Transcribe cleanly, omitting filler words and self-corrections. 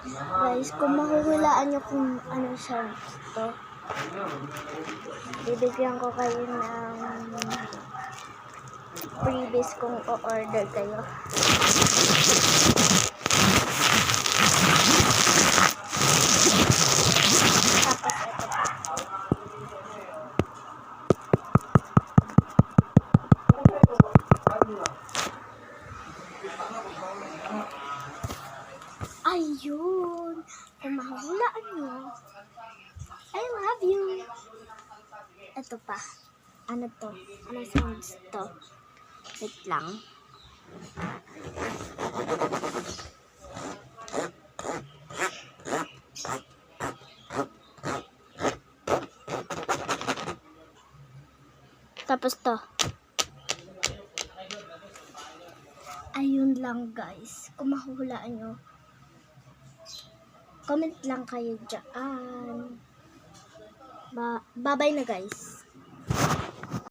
Guys, kung mahuhulaan nyo kung ano siya to, bibigyan ko kayo ng freebies kung o-order kayo. Tapos ito pa. Ayun! Kung mahuhulaan nyo, I love you! Ito pa. Ano to? Ano sounds to? Wait lang. Tapos to. Ayun lang guys. Kung mahuhulaan nyo, comment lang kayo dyan. Bye-bye na guys.